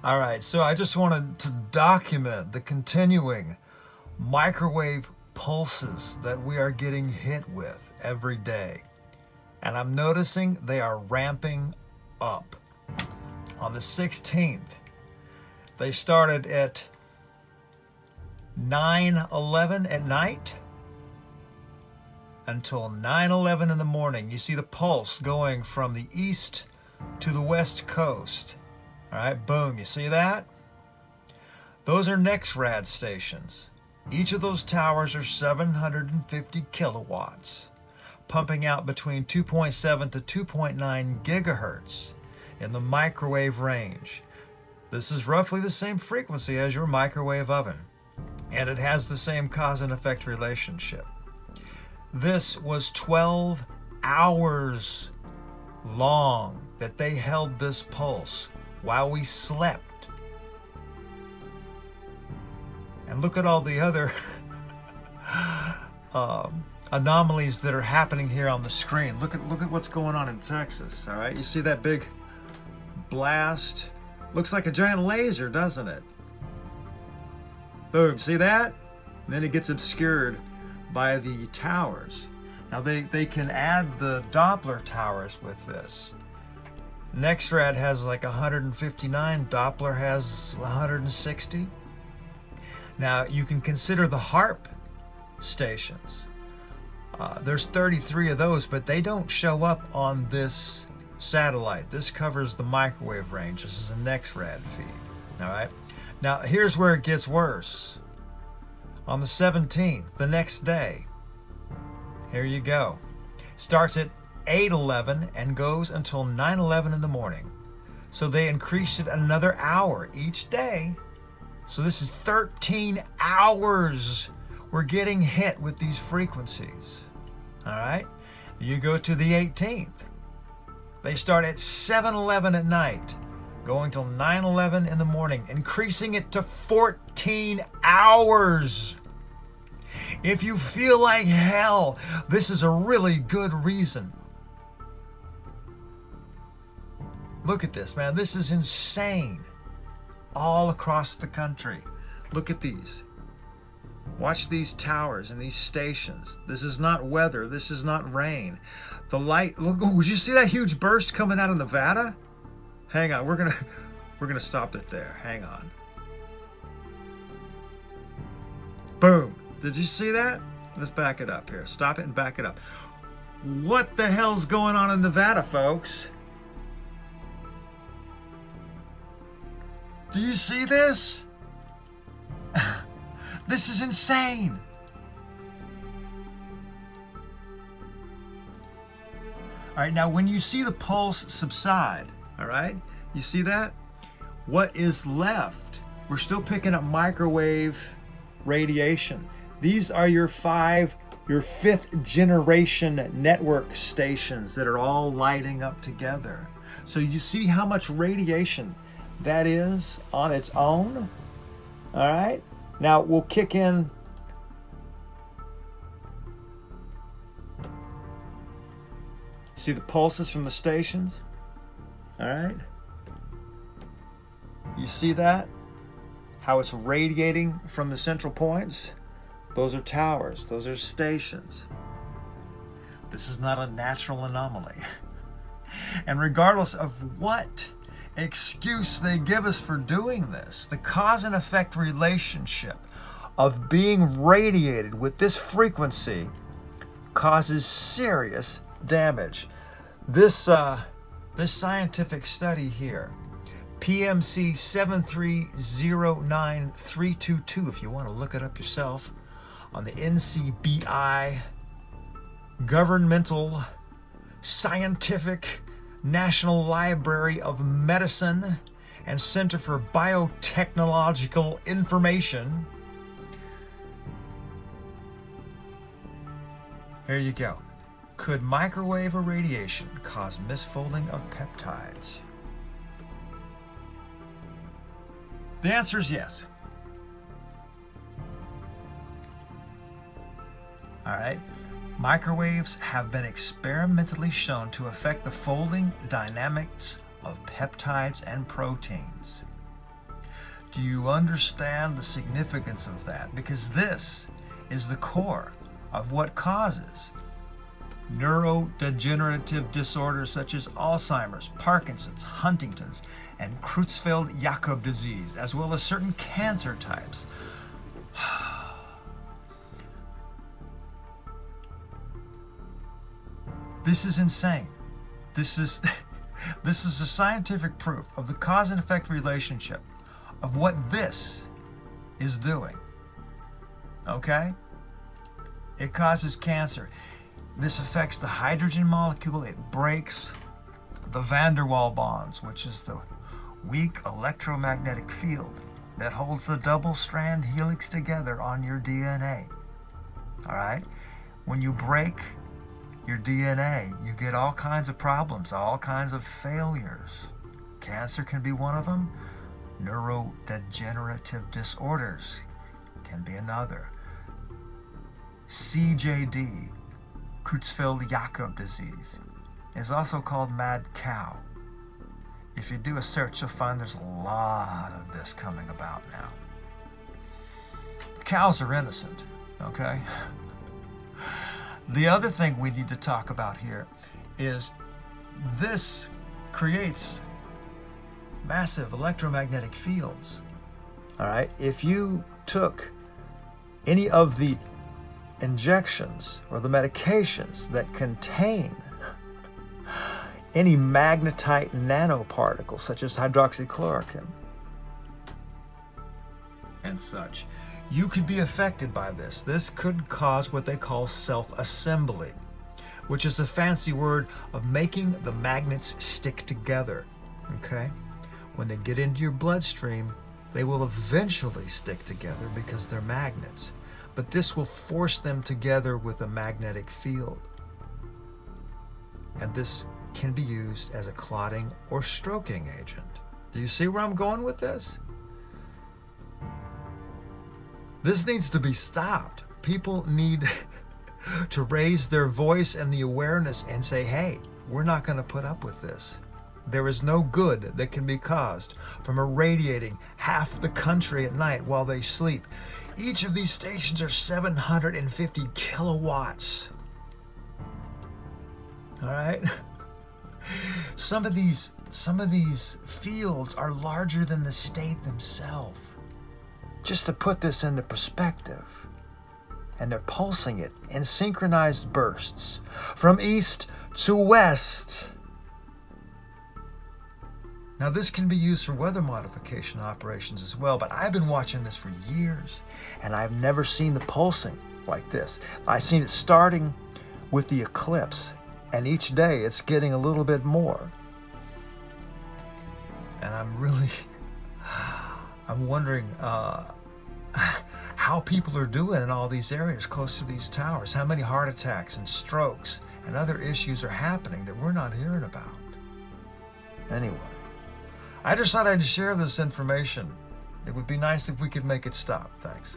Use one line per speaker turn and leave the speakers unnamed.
All right, so I just wanted to document the continuing microwave pulses that we are getting hit with every day. And I'm noticing they are ramping up. On the 16th, they started at 9:11 at night until 9:11 in the morning. You see the pulse going from the east to the west coast. All right, boom, you see that? Those are NEXRAD stations. Each of those towers are 750 kilowatts, pumping out between 2.7 to 2.9 gigahertz in the microwave range. This is roughly the same frequency as your microwave oven, and it has the same cause and effect relationship. This was 12 hours long that they held this pulse while we slept. And look at all the other anomalies that are happening here on the screen. Look at what's going on in Texas. All right, you see that big blast? Looks like a giant laser, doesn't it? Boom, see that? And then it gets obscured by the towers. Now they can add the Doppler towers with this. NEXRAD has like 159, Doppler has 160. Now you can consider the HARP stations. There's 33 of those, but they don't show up on this satellite. This covers the microwave range. This is a NEXRAD feed. All right. Now here's where it gets worse. On the 17th, the next day, here you go. Starts at 8:11 and goes until 9:11 in the morning. So they increased it another hour each day. So this is 13 hours we're getting hit with these frequencies. All right. You go to the 18th. They start at 7:11 at night, going till 9:11 in the morning, increasing it to 14 hours. If you feel like hell, this is a really good reason. Look at this, man. This is insane. All across the country. Look at these. Watch these towers and these stations. This is not weather. This is not rain. The light, look, oh, did you see that huge burst coming out of Nevada? Hang on, we're gonna stop it there. Hang on. Boom. Did you see that? Let's back it up here. Stop it and back it up. What the hell's going on in Nevada, folks? Do you see this? This is insane. All right, now when you see the pulse subside, all right, you see that? What is left? We're still picking up microwave radiation. These are your fifth generation network stations that are all lighting up together. So you see how much radiation that is on its own. All right, now we'll kick in see the pulses from the stations. All right, you see that, how it's radiating from the central points? Those are towers, those are stations. This is not a natural anomaly. And regardless of what excuse they give us for doing this, the cause and effect relationship of being radiated with this frequency causes serious damage. This scientific study here, PMC 7309322, if you want to look it up yourself, on the NCBI Governmental Scientific National Library of Medicine and Center for Biotechnological Information. Here you go. Could microwave irradiation cause misfolding of peptides? The answer is yes. All right. Microwaves have been experimentally shown to affect the folding dynamics of peptides and proteins. Do you understand the significance of that? Because this is the core of what causes neurodegenerative disorders such as Alzheimer's, Parkinson's, Huntington's, and Creutzfeldt-Jakob disease, as well as certain cancer types. This is insane. This is the scientific proof of the cause and effect relationship of what this is doing. Okay? It causes cancer. This affects the hydrogen molecule. It breaks the van der Waals bonds, which is the weak electromagnetic field that holds the double-strand helix together on your DNA. All right? When you break your DNA, you get all kinds of problems, all kinds of failures. Cancer can be one of them. Neurodegenerative disorders can be another. CJD, Creutzfeldt-Jakob disease, is also called mad cow. If you do a search, you'll find there's a lot of this coming about now. Cows are innocent, okay? The other thing we need to talk about here is this creates massive electromagnetic fields. All right, if you took any of the injections or the medications that contain any magnetite nanoparticles such as hydroxychloroquine and such, you could be affected by this. This could cause what they call self-assembly, which is a fancy word of making the magnets stick together. Okay? When they get into your bloodstream, they will eventually stick together because they're magnets. But this will force them together with a magnetic field. And this can be used as a clotting or stroking agent. Do you see where I'm going with this? This needs to be stopped. People need to raise their voice and the awareness and say, hey, we're not going to put up with this. There is no good that can be caused from irradiating half the country at night while they sleep. Each of these stations are 750 kilowatts. All right? Some of these fields are larger than the state themselves. Just to put this into perspective. And they're pulsing it in synchronized bursts from east to west. Now this can be used for weather modification operations as well, but I've been watching this for years and I've never seen the pulsing like this. I've seen it starting with the eclipse, and each day it's getting a little bit more. And I'm wondering how people are doing in all these areas close to these towers. How many heart attacks and strokes and other issues are happening that we're not hearing about. Anyway, I just thought I'd share this information. It would be nice if we could make it stop. Thanks.